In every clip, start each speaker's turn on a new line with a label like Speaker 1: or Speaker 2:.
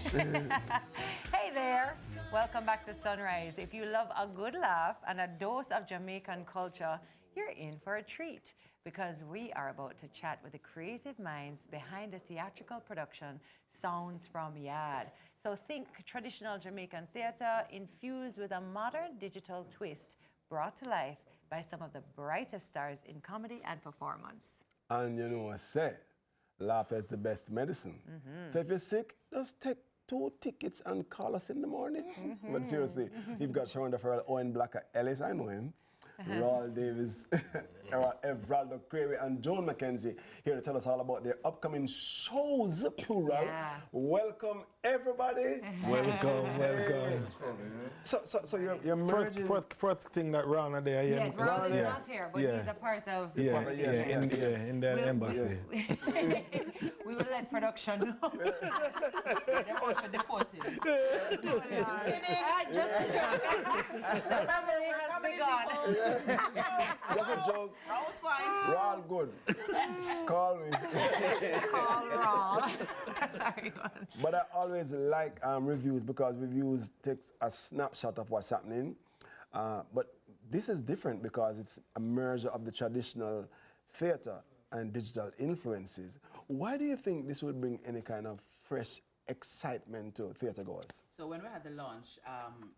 Speaker 1: Hey there, welcome back to Sunrise. If you love a good laugh and a dose of Jamaican culture, you're in for a treat because we are about to chat with the creative minds behind the theatrical production Sounds from Yaad. So think traditional Jamaican theatre infused with a modern digital twist, brought to life by some of the brightest stars in comedy and performance.
Speaker 2: And you know what I say, laughter is the best medicine. So if you're sick, just take 2 tickets and call us in the morning. But seriously, you've got Sharonda Farrell, Owen Blacker, Ellis, I know him, Raul Davis, Everaldo Crary, and Joan McKenzie here to tell us all about their upcoming shows, plural.
Speaker 1: Yeah.
Speaker 2: Welcome, everybody.
Speaker 3: Welcome, welcome.
Speaker 2: So you're merging...
Speaker 3: First thing that Ron and there.
Speaker 1: Yes, Raul is not here, but he's a part of...
Speaker 3: In the embassy.
Speaker 1: We will let production know.
Speaker 4: They're all for deported.
Speaker 1: The family has begun.
Speaker 2: Just a joke.
Speaker 4: Raul's fine.
Speaker 2: Raul good. Call me.
Speaker 1: Call Raul. Sorry, Juan.
Speaker 2: But I always like reviews because reviews take a snapshot of what's happening. But this is different because it's a merger of the traditional theater and digital influences. Why do you think this will bring any kind of fresh excitement to theater goers?
Speaker 4: So when we had the launch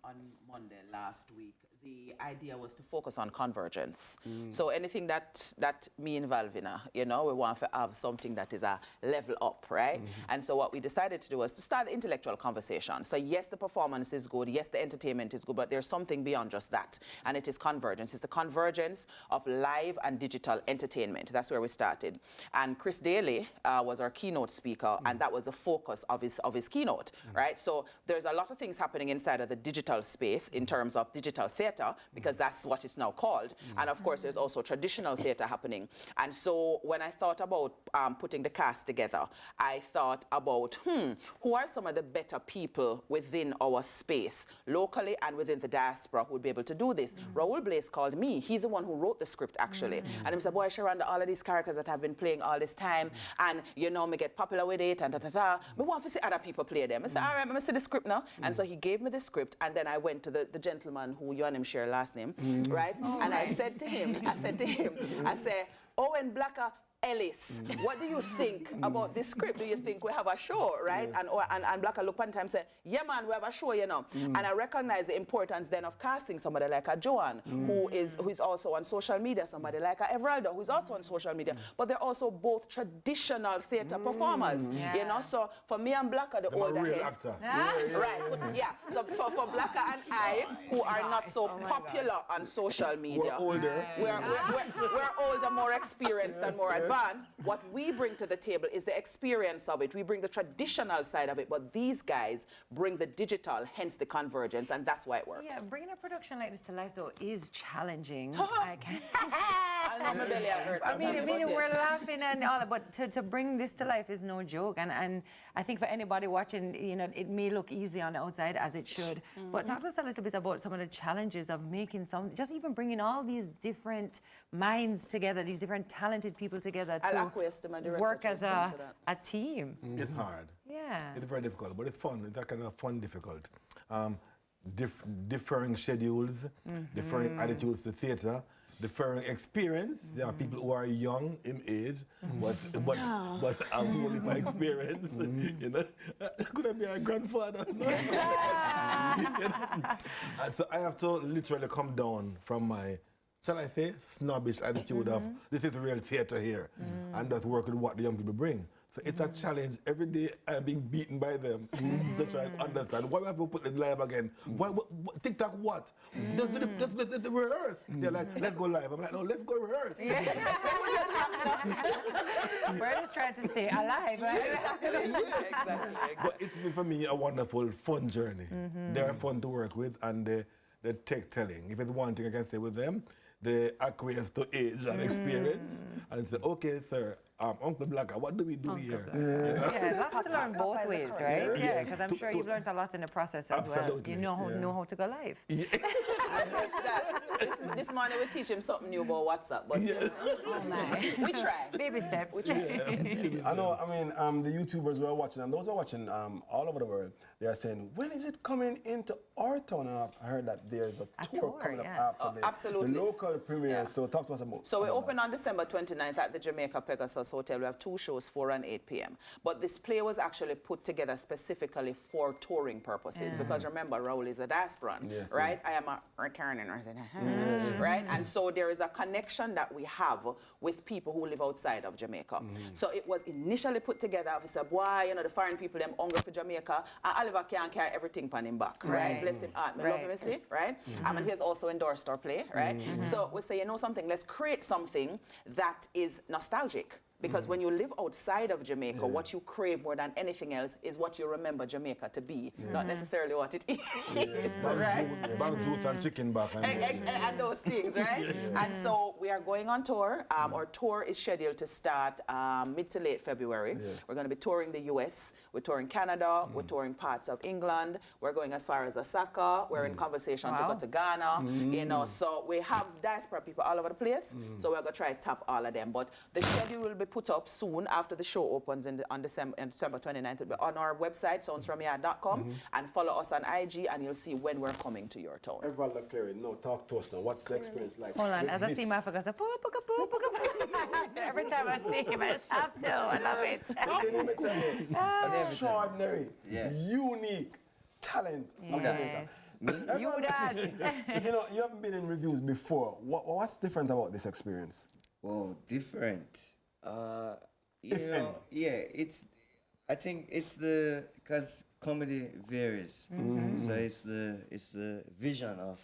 Speaker 4: on Monday last week, the idea was to focus on convergence. So anything that me involved in, we want to have something that is a level up, right? And so what we decided to do was to start the intellectual conversation. So yes, the performance is good, yes, the entertainment is good, but there's something beyond just that. And it is convergence. It's the convergence of live and digital entertainment. That's where we started. And Chris Daly was our keynote speaker, and that was the focus of his keynote, right? So there's a lot of things happening inside of the digital space in terms of digital theater, because that's what it's now called. And of course, there's also traditional theater happening. And so when I thought about putting the cast together, I thought about, who are some of the better people within our space, locally and within the diaspora, who would be able to do this? Raul Blaze called me. He's the one who wrote the script, actually. And he said, boy, Sharonda, all of these characters that I've been playing all this time, and, me get popular with it, and da-da-da. But want to see other people play them. I said, all right, I'm going to see the script now. And so he gave me the script, and then I went to the gentleman who you and him share last name, right? And I said to him, I said, Owen Blacker, Ellis, what do you think about this script? Do you think we have a show, right? Yes. And Blacker looked one time and said, yeah, man, we have a show, And I recognize the importance then of casting somebody like a Joan, who is also on social media, somebody like a Everaldo, who's also on social media. But they're also both traditional theater performers, So for me and Blacker, the older heads, right? So for Blacker and I, who are not so popular on social media,
Speaker 3: we're older.
Speaker 4: We're older, more experienced, and more advanced. What we bring to the table is the experience of it. We bring the traditional side of it, but these guys bring the digital, hence the convergence, and that's why it works.
Speaker 1: Yeah, bringing a production like this to life, though, is challenging.
Speaker 4: I
Speaker 1: mean, we're laughing and all, but to bring this to life is no joke. And I think for anybody watching, it may look easy on the outside, as it should. But talk to us a little bit about some of the challenges of making just even bringing all these different minds together, these different talented people together to work as a team.
Speaker 3: It's hard.
Speaker 1: Yeah.
Speaker 3: It's very difficult, but it's fun. It's kind of fun, difficult. Differing schedules, differing attitudes to theater, differing experience. There are people who are young in age, but I'm only my experience. Could I be a grandfather? And so I have to literally come down from my, shall I say, snobbish attitude of this is real theater here, and just work with what the young people bring. So it's a challenge. Every day I'm being beaten by them to try and understand. Why have we put it live again? Why TikTok what? Just rehearse. They're like, let's go live. I'm like, no, let's go rehearse.
Speaker 1: We're just trying to stay alive, right?
Speaker 4: Exactly.
Speaker 3: But it's been for me a wonderful, fun journey. They're fun to work with, and the tech telling. If it's one thing I can say with them, they acquiesce to age and experience and say, okay, sir, Uncle Blacker, what do we do here?
Speaker 1: Yeah, lots to learn both ways, right? Yeah, because I'm sure you've learned a lot in the process as well.
Speaker 3: Absolutely,
Speaker 1: You know how to go live.
Speaker 4: This morning we teach him something new about WhatsApp, but
Speaker 1: Oh my.
Speaker 4: we try.
Speaker 1: Baby steps.
Speaker 2: I know, I mean, the YouTubers who are watching, and those who are watching all over the world, they are saying, when is it coming into our town? And I heard that there's a tour coming up after
Speaker 4: absolutely.
Speaker 2: the local premiere.
Speaker 4: Yeah.
Speaker 2: So talk to us about
Speaker 4: So we open on December 29th at the Jamaica Pegasus Hotel. We have 2 shows, 4 and 8 p.m. But this play was actually put together specifically for touring purposes because remember, Raul is a diasporan, right? I am a returning resident, right? And so there is a connection that we have with people who live outside of Jamaica. So it was initially put together, we said, why, you know, the foreign people, them hungry for Jamaica, and Oliver can't carry everything on him back, right? Bless him heart, me love him, see, right? And he has also endorsed our play, right? So we say, you know something, let's create something that is nostalgic. Because when you live outside of Jamaica, what you crave more than anything else is what you remember Jamaica to be, not necessarily what it is, right?
Speaker 3: Bang juice and chicken back.
Speaker 4: And those things, right? And so we are going on tour. Our tour is scheduled to start mid to late February. We're going to be touring the US, we're touring Canada, we're touring parts of England, we're going as far as Osaka, we're in conversation to go to Ghana, you know, so we have diaspora people all over the place, so we're going to try to tap all of them. But the schedule will be put up soon after the show opens on December 29th. It'll be on our website, soundsfromyaad.com, and follow us on IG, and you'll see when we're coming to your town.
Speaker 2: Everyone look clear. No, talk to us now. What's the experience like?
Speaker 1: Hold on, as I see my focus, every time I see him, I just have to. I love it.
Speaker 2: Extraordinary, unique talent.
Speaker 1: Yes. You that.
Speaker 2: You know, you haven't been in reviews before. What's different about this experience?
Speaker 5: Well, different. You
Speaker 2: If
Speaker 5: know, I think it's because comedy varies. So it's the vision of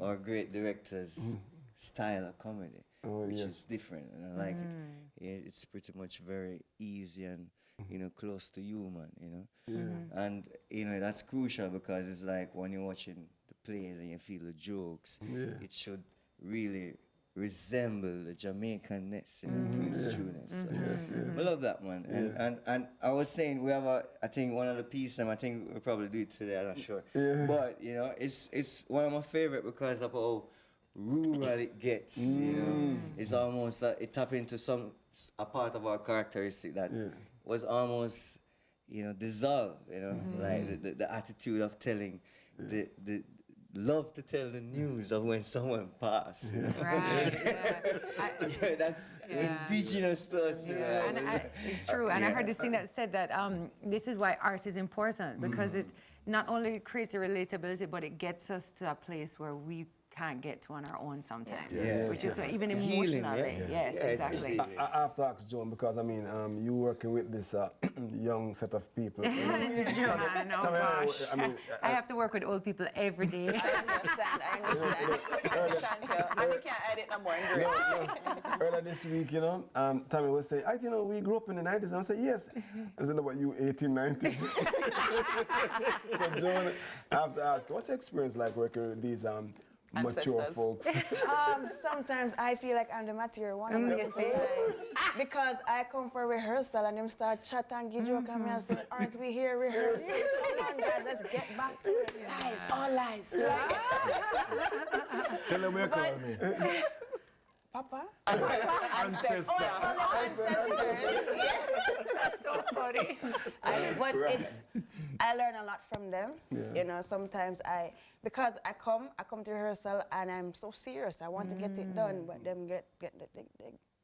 Speaker 5: our great director's style of comedy, which is different, and I like it. It's pretty much very easy and you know close to human, you know, and you know that's crucial because it's like when you're watching the plays and you feel the jokes, it should really resemble the Jamaican-ness, you know, to its trueness. So I love that, man. And I was saying we have I think one of the pieces, I think we'll probably do it today, I'm not sure. But, you know, it's one of my favorite because of how rural it gets, you know. It's almost, it tap into a part of our characteristic that was almost, you know, dissolved, you know, like the attitude of telling the love to tell the news of when someone passed.
Speaker 1: Right.
Speaker 5: That's indigenous to us. You know?
Speaker 1: And it's true. And I heard this thing that said that this is why art is important because it not only creates a relatability, but it gets us to a place where we can't get to on our own sometimes, which is why even emotionally. Yes, exactly.
Speaker 2: I have to ask Joan because I mean, you working with this young set of people.
Speaker 1: I know, gosh.
Speaker 2: I mean,
Speaker 1: I have to work with old people every day.
Speaker 4: I understand. Thank you. And you can't edit no more.
Speaker 2: Earlier this week, you know, Tami was saying, you know, we grew up in the 90s. And I said, yes. I said, about you, 18, 19. So, Joan, I have to ask, what's the experience like working with these mature folks?
Speaker 6: Sometimes I feel like I'm the mature one. Because I come for rehearsal and them start chat and give joke and me and say, aren't we here rehearsing? Come on, guys, let's get back to it.
Speaker 4: Lies, all lies.
Speaker 3: Tell them where you call me.
Speaker 6: Papa?
Speaker 3: Ancestor.
Speaker 1: That's so funny.
Speaker 6: But I learn a lot from them. You know, sometimes because I come to rehearsal and I'm so serious. I want to get it done, but them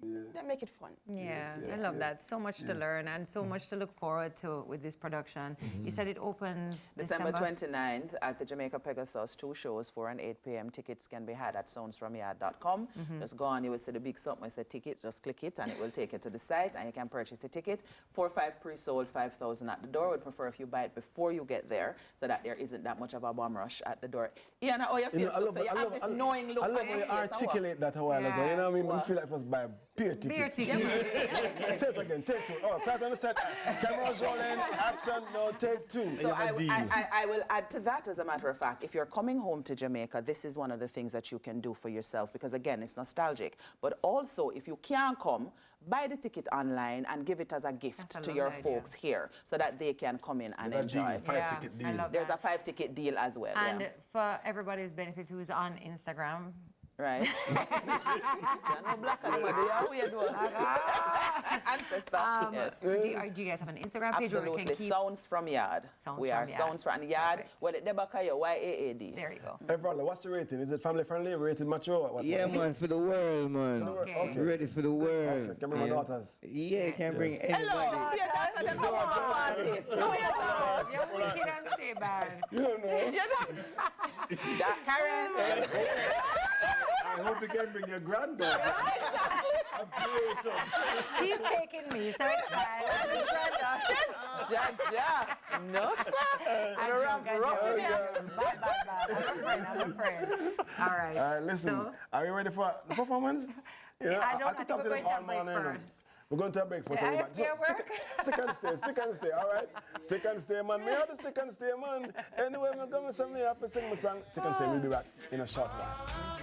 Speaker 6: they make it fun.
Speaker 1: Yeah, I love that. So much to learn and so much to look forward to with this production. You said it opens
Speaker 4: December 29th at the Jamaica Pegasus, 2 shows, 4 and 8 p.m. Tickets can be had at soundsfromyaad.com. Just go on, you will see the big something, it says tickets, just click it and it will take you to the site and you can purchase the ticket. 4 or 5 pre-sold, 5,000 at the door. We'd prefer if you buy it before you get there so that there isn't that much of a bomb rush at the door. Yeah, now your face looks so you have this knowing look
Speaker 2: I
Speaker 4: on
Speaker 2: love how
Speaker 4: your
Speaker 2: you
Speaker 4: face.
Speaker 2: articulate that a while ago. You know what I mean? I feel like it was by beer ticket.
Speaker 1: Beer ticket.
Speaker 2: Say it again, take 2. Oh, quiet on the set. Cameras rolling, action, no, take 2.
Speaker 4: So I will add to that, as a matter of fact. If you're coming home to Jamaica, this is one of the things that you can do for yourself because, again, it's nostalgic. But also, if you can't come, buy the ticket online and give it as a gift
Speaker 1: That's a
Speaker 4: to your
Speaker 1: lovely idea.
Speaker 4: folks here so that they can come in and
Speaker 3: With a deal,
Speaker 4: enjoy.
Speaker 3: 5-ticket
Speaker 1: I
Speaker 3: deal.
Speaker 1: love
Speaker 4: There's a
Speaker 1: that.
Speaker 4: 5-ticket deal as well.
Speaker 1: And
Speaker 4: yeah.
Speaker 1: for everybody's benefit who's on Instagram,
Speaker 4: Right. Channel Black and what do you weird one? Ancestor. Yes.
Speaker 1: do you guys have an Instagram page where we
Speaker 4: Absolutely.
Speaker 1: can keep?
Speaker 4: Sounds from Yaad.
Speaker 1: Sounds
Speaker 4: we
Speaker 1: from
Speaker 4: are
Speaker 1: Yaad.
Speaker 4: Sounds from Yaad.
Speaker 1: Perfect.
Speaker 4: Well, the Debaka, YAAD.
Speaker 1: There you go.
Speaker 2: Hey, brother, what's the rating? Is it family friendly? Rated mature? What?
Speaker 5: Yeah, man, for the world, man.
Speaker 1: Okay.
Speaker 5: Ready for the world.
Speaker 2: Okay, can bring my
Speaker 5: Yeah.
Speaker 2: daughters.
Speaker 5: Yeah, you can bring
Speaker 4: Hello.
Speaker 5: anybody.
Speaker 4: Your daughter, they come on the party. No, you're not.
Speaker 1: You're wicked and stay bad.
Speaker 2: You don't know.
Speaker 4: You're not. That Karen.
Speaker 3: I hope you can bring your granddaughter. I'm creative.
Speaker 1: He's taking me, so it's fine. I'm his granddaughter.
Speaker 4: Ja. No, sir.
Speaker 1: I'm
Speaker 4: Rough,
Speaker 1: joking,
Speaker 4: rough
Speaker 1: I'm
Speaker 4: with
Speaker 1: joking.
Speaker 4: you.
Speaker 1: Bye. I'm a friend. All right.
Speaker 2: All right, listen.
Speaker 1: So,
Speaker 2: Are you ready for the performance? Yeah,
Speaker 1: I
Speaker 2: could
Speaker 1: think
Speaker 2: talk
Speaker 1: we're
Speaker 2: to them
Speaker 1: going to
Speaker 2: all
Speaker 1: a break
Speaker 2: morning.
Speaker 1: first.
Speaker 2: We're going to a break first.
Speaker 1: Yeah,
Speaker 2: everybody.
Speaker 1: after your work?
Speaker 2: Stick and stay, all right? Stick and stay, man. Me have to stick and stay, man. Anyway, I'm going to sing my song. Stick and stay. We'll be back in a short while.